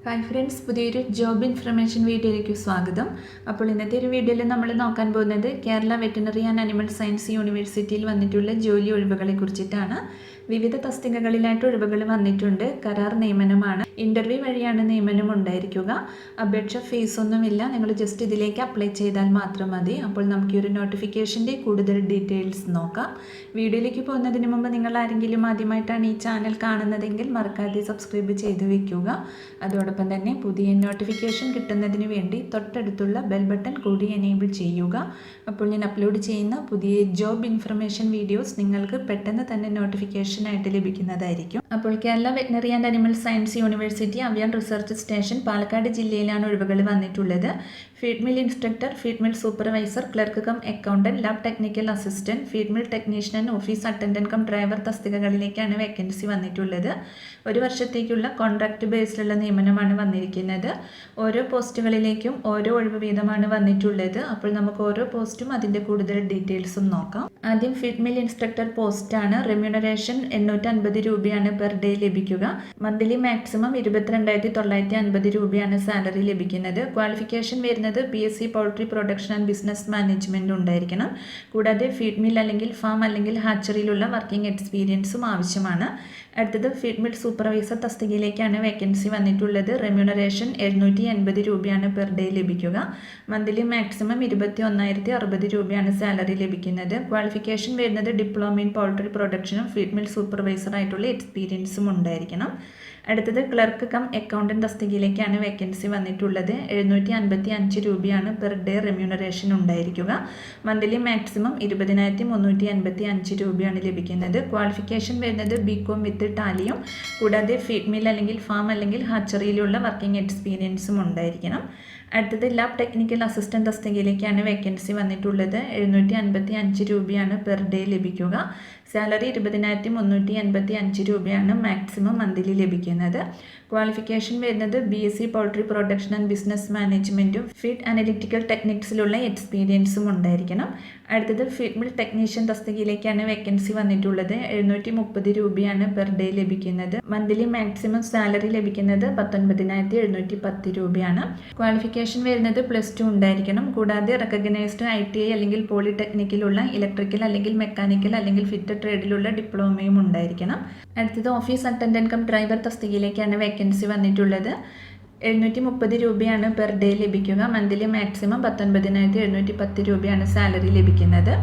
Hi friends, പുതിയൊരു job information വീഡിയോയിലേക്ക് സ്വാഗതം. അപ്പോൾ ഇന്നത്തെ ഒരു വീഡിയോയിൽ നമ്മൾ നോക്കാൻ പോകുന്നത് Kerala veterinary and animal science യൂണിവേഴ്സിറ്റിയിൽ വന്നിട്ടുള്ള ജോലി ഒഴിവുകളെ കുറിച്ചിട്ടാണ്. വിവിധ തസ്തികകളിലായിട്ട് ഒഴിവുകൾ വന്നിട്ടുണ്ട്. കരാർ നിയമനമാണ്. ഇൻ്റർവ്യൂ വഴിയാണ് നിയമനം ഉണ്ടായിരിക്കുക. അപേക്ഷ ഫീസൊന്നുമില്ല. നിങ്ങൾ ജസ്റ്റ് ഇതിലേക്ക് അപ്ലൈ ചെയ്താൽ മാത്രം മതി. അപ്പോൾ നമുക്ക് ഈ ഒരു നോട്ടിഫിക്കേഷൻ്റെ കൂടുതൽ ഡീറ്റെയിൽസ് നോക്കാം. വീഡിയോയിലേക്ക് പോകുന്നതിന് മുമ്പ് നിങ്ങൾ ആരെങ്കിലും ആദ്യമായിട്ടാണ് ഈ ചാനൽ കാണുന്നതെങ്കിൽ മറക്കാതെ സബ്സ്ക്രൈബ് ചെയ്ത് വെക്കുക. അതോടൊപ്പം തന്നെ പുതിയ നോട്ടിഫിക്കേഷൻ കിട്ടുന്നതിന് വേണ്ടി തൊട്ടടുത്തുള്ള ബെൽ ബട്ടൺ കൂടി എനേബിൾ ചെയ്യുക. അപ്പോൾ ഞാൻ അപ്ലോഡ് ചെയ്യുന്ന പുതിയ ജോബ് ഇൻഫർമേഷൻ വീഡിയോസ് നിങ്ങൾക്ക് പെട്ടെന്ന് തന്നെ നോട്ടിഫിക്കേഷനായിട്ട് ലഭിക്കുന്നതായിരിക്കും. അപ്പോൾ Kerala veterinary and animal science university avian research station Palakkad ജില്ലയിലാണ് ഒഴിവുകൾ വന്നിട്ടുള്ളത്. Feed mill instructor, feed mill supervisor, clerk cum accountant, lab technical assistant, feed mill technician, office attendant cum driver തസ്തികകളിലേക്കാണ് വേക്കൻസി വന്നിട്ടുള്ളത്. ഒരു വർഷത്തേക്കുള്ള കോൺട്രാക്ട് ബേസിലുള്ള നിയമനമാണ് വന്നിരിക്കുന്നത്. ഓരോ പോസ്റ്റുകളിലേക്കും ഓരോ ഒഴിവ് വീതമാണ് വന്നിട്ടുള്ളത്. അപ്പോൾ നമുക്ക് ഓരോ പോസ്റ്റും അതിൻ്റെ കൂടുതൽ ഡീറ്റെയിൽസും നോക്കാം. ആദ്യം ഫീഡ് മിൽ ഇൻസ്ട്രക്ടർ പോസ്റ്റാണ്. റെമ്യൂണറേഷൻ 850 രൂപയാണ് പെർ ഡേ ലഭിക്കുക. മന്ത്ലി മാക്സിമം 22,950 രൂപയാണ് സാലറി ലഭിക്കുന്നത്. ക്വാളിഫിക്കേഷൻ വരുന്നത് BSc poultry production and business management ഉണ്ടായിരിക്കണം. കൂടാതെ ഫീഡ് മിൽ അല്ലെങ്കിൽ ഫാം അല്ലെങ്കിൽ ഹാച്ചറിയിലുള്ള വർക്കിംഗ് എക്സ്പീരിയൻസും ആവശ്യമാണ്. അടുത്തത് ഫീഡ് മിൽ സൂപ്പർവൈസർ തസ്തികയിലേക്കാണ് വേക്കൻസി വന്നിട്ടുള്ളത്. റെമ്യൂണറേഷൻ 780 രൂപയാണ് പെർ ഡേ ലഭിക്കുക. മന്ത്ലി മാക്സിമം 21,060 രൂപയാണ് സാലറി ലഭിക്കുന്നത്. ക്വാളിഫിക്കേഷൻ വരുന്നത് ഡിപ്ലോമ ഇൻ പൗൾട്രി പ്രൊഡക്ഷനും ഫീഡ് മിൽ സൂപ്പർവൈസറായിട്ടുള്ള എക്സ്പീരിയൻസും ഉണ്ടായിരിക്കണം. അടുത്തത് ക്ലർക്ക് കം അക്കൗണ്ടന്റ് തസ്തികയിലേക്കാണ് വേക്കൻസി വന്നിട്ടുള്ളത്. 755 രൂപയാണ് പെർ ഡേ റെമ്യൂണറേഷൻ ഉണ്ടായിരിക്കുക. മന്ത്ലി മാക്സിമം 20,355 രൂപയാണ് ലഭിക്കുന്നത്. ക്വാളിഫിക്കേഷൻ വരുന്നത് BCom വിത്ത് ടാലിയും കൂടാതെ ഫീഡ് മിൽ അല്ലെങ്കിൽ ഫാം അല്ലെങ്കിൽ ഹാച്ചറിയിലുള്ള വർക്കിംഗ് എക്സ്പീരിയൻസും ഉണ്ടായിരിക്കണം. അടുത്തത് ലാബ് ടെക്നിക്കൽ അസിസ്റ്റന്റ് തസ്തികയിലേക്കാണ് വേക്കൻസി വന്നിട്ടുള്ളത്. 755 രൂപയാണ് പെർ ഡേ ലഭിക്കുക. സാലറി 20,385 രൂപയാണ് മാക്സിമം മന്ത്ലി ലഭിക്കുന്നത്. ക്വാളിഫിക്കേഷൻ വരുന്നത് BSc poultry production and business മാനേജ്മെൻറ്റും ഫീഡ് അനലിറ്റിക്കൽ ടെക്നിക്സിലുള്ള എക്സ്പീരിയൻസും ഉണ്ടായിരിക്കണം. അടുത്തത് ഫീഡ് മിൽ ടെക്നീഷ്യൻ തസ്തികയിലേക്കാണ് വേക്കൻസി വന്നിട്ടുള്ളത്. 730 രൂപയാണ് പെർ ഡേ ലഭിക്കുന്നത്. മന്ത്ലി മാക്സിമം സാലറി ലഭിക്കുന്നത് 19,710 രൂപയാണ്. ക്വാളിഫിക്കേഷൻ വരുന്നത് +2 ഉണ്ടായിരിക്കണം. കൂടാതെ റെക്കഗ്നൈസ്ഡ് ITI അല്ലെങ്കിൽ പോളിടെക്നിക്കിലുള്ള ഇലക്ട്രിക്കൽ അല്ലെങ്കിൽ മെക്കാനിക്കൽ അല്ലെങ്കിൽ ഫിറ്റ് ട്രേഡിലുള്ള ഡിപ്ലോമയും ഉണ്ടായിരിക്കണം. അടുത്തത് ഓഫീസ് അറ്റൻഡന്റ് കം ഡ്രൈവർ തസ്തികയിലേക്കാണ് വേക്കൻസി വന്നിട്ടുള്ളത്. 730 രൂപയാണ് പെർ ഡേ ലഭിക്കുക. മന്ത്ലി മാക്സിമം 19,710 രൂപയാണ് സാലറി ലഭിക്കുന്നത്.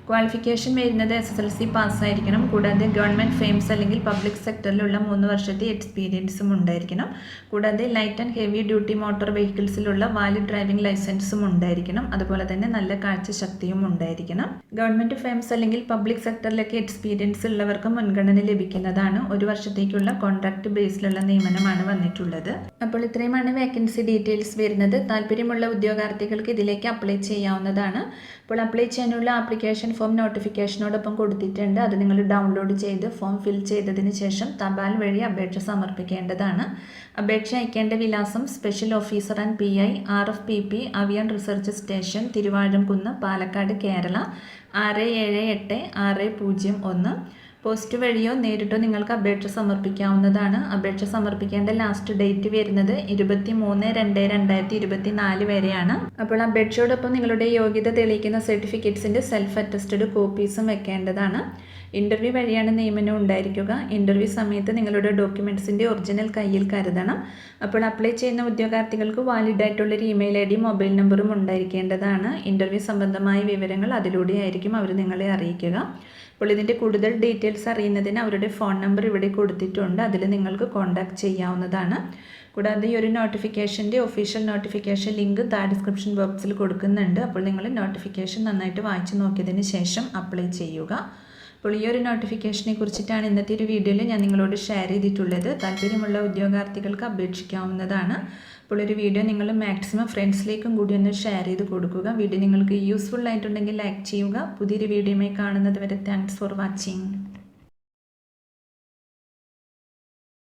ക്വാളിഫിക്കേഷൻ വരുന്നത് SSLC പാസ്സായിരിക്കണം. കൂടാതെ ഗവൺമെൻറ് ഫേംസ് അല്ലെങ്കിൽ പബ്ലിക് സെക്ടറിലുള്ള 3 വർഷത്തെ എക്സ്പീരിയൻസും ഉണ്ടായിരിക്കണം. കൂടാതെ light and heavy duty motor വെഹിക്കിൾസിലുള്ള വാലിഡ് ഡ്രൈവിംഗ് ലൈസൻസും ഉണ്ടായിരിക്കണം. അതുപോലെ തന്നെ നല്ല കാഴ്ചശക്തിയും ഉണ്ടായിരിക്കണം. ഗവൺമെൻറ് ഫേംസ് അല്ലെങ്കിൽ പബ്ലിക് സെക്ടറിലൊക്കെ എക്സ്പീരിയൻസ് ഉള്ളവർക്ക് മുൻഗണന ലഭിക്കുന്നതാണ്. ഒരു വർഷത്തേക്കുള്ള കോൺട്രാക്ട് ബേസിലുള്ള നിയമനമാണ് വന്നിട്ടുള്ളത്. അപ്പോൾ ഇത്രയുമാണ് വേക്കൻസി ഡീറ്റെയിൽസ് വരുന്നത്. താല്പര്യമുള്ള ഉദ്യോഗാർത്ഥികൾക്ക് ഇതിലേക്ക് അപ്ലൈ ചെയ്യാവുന്നതാണ്. അപ്പോൾ അപ്ലൈ ചെയ്യാനുള്ള ആപ്ലിക്കേഷൻ ഫോം നോട്ടിഫിക്കേഷനോടൊപ്പം കൊടുത്തിട്ടുണ്ട്. അത് നിങ്ങൾ ഡൗൺലോഡ് ചെയ്ത് ഫോം ഫിൽ ചെയ്തതിന് ശേഷം തപാൽ വഴി അപേക്ഷ സമർപ്പിക്കേണ്ടതാണ്. അപേക്ഷ അയക്കേണ്ട വിലാസം special officer and PI RFPP avian research station, Thiruvazhamkunnu, Palakkad, Kerala 678601. Post വഴിയോ നേരിട്ടോ നിങ്ങൾക്ക് അപേക്ഷ സമർപ്പിക്കാവുന്നതാണ്. അപേക്ഷ സമർപ്പിക്കേണ്ട ലാസ്റ്റ് ഡേറ്റ് വരുന്നത് 23/2/2024 വരെയാണ്. അപ്പോൾ അപേക്ഷയോടൊപ്പം നിങ്ങളുടെ യോഗ്യത തെളിയിക്കുന്ന സർട്ടിഫിക്കറ്റ്സിൻ്റെ സെൽഫ് അറ്റസ്റ്റഡ് കോപ്പീസും വെക്കേണ്ടതാണ്. ഇൻ്റർവ്യൂ വഴിയാണ് നിയമനം ഉണ്ടായിരിക്കുക. ഇൻ്റർവ്യൂ സമയത്ത് നിങ്ങളുടെ ഡോക്യുമെൻറ്റ്സിൻ്റെ ഒറിജിനൽ കയ്യിൽ കരുതണം. അപ്പോൾ അപ്ലൈ ചെയ്യുന്ന ഉദ്യോഗാർത്ഥികൾക്ക് വാലിഡായിട്ടുള്ളൊരു ഇമെയിൽ ID മൊബൈൽ നമ്പറും ഉണ്ടായിരിക്കേണ്ടതാണ്. ഇൻ്റർവ്യൂ സംബന്ധമായ വിവരങ്ങൾ അതിലൂടെ ആയിരിക്കും അവർ നിങ്ങളെ അറിയിക്കുക. അപ്പോൾ ഇതിൻ്റെ കൂടുതൽ ഡീറ്റെയിൽസ് അറിയുന്നതിന് അവരുടെ ഫോൺ നമ്പർ ഇവിടെ കൊടുത്തിട്ടുണ്ട്. അതിൽ നിങ്ങൾക്ക് കോൺടാക്റ്റ് ചെയ്യാവുന്നതാണ്. കൂടാതെ ഈ ഒരു നോട്ടിഫിക്കേഷൻ്റെ ഒഫീഷ്യൽ നോട്ടിഫിക്കേഷൻ ലിങ്ക് താഴെ ഡിസ്ക്രിപ്ഷൻ ബോക്സിൽ കൊടുക്കുന്നുണ്ട്. അപ്പോൾ നിങ്ങൾ നോട്ടിഫിക്കേഷൻ നന്നായിട്ട് വായിച്ചു നോക്കിയതിന് ശേഷം അപ്ലൈ ചെയ്യുക. അപ്പോൾ ഈ ഒരു നോട്ടിഫിക്കേഷനെ കുറിച്ചിട്ടാണ് ഇന്നത്തെ ഒരു വീഡിയോയിൽ ഞാൻ നിങ്ങളോട് ഷെയർ ചെയ്തിട്ടുള്ളത്. താല്പര്യമുള്ള ഉദ്യോഗാർത്ഥികൾക്ക് അപേക്ഷിക്കാവുന്നതാണ്. അപ്പോൾ ഒരു വീഡിയോ നിങ്ങൾ മാക്സിമം ഫ്രണ്ട്സിലേക്കും കൂടി ഒന്ന് ഷെയർ ചെയ്ത് കൊടുക്കുക. വീഡിയോ നിങ്ങൾക്ക് യൂസ്ഫുൾ ആയിട്ടുണ്ടെങ്കിൽ ലൈക്ക് ചെയ്യുക. പുതിയൊരു വീഡിയോയുമായി കാണുന്നത് വരെ താങ്ക്സ് ഫോർ വാച്ചിങ്.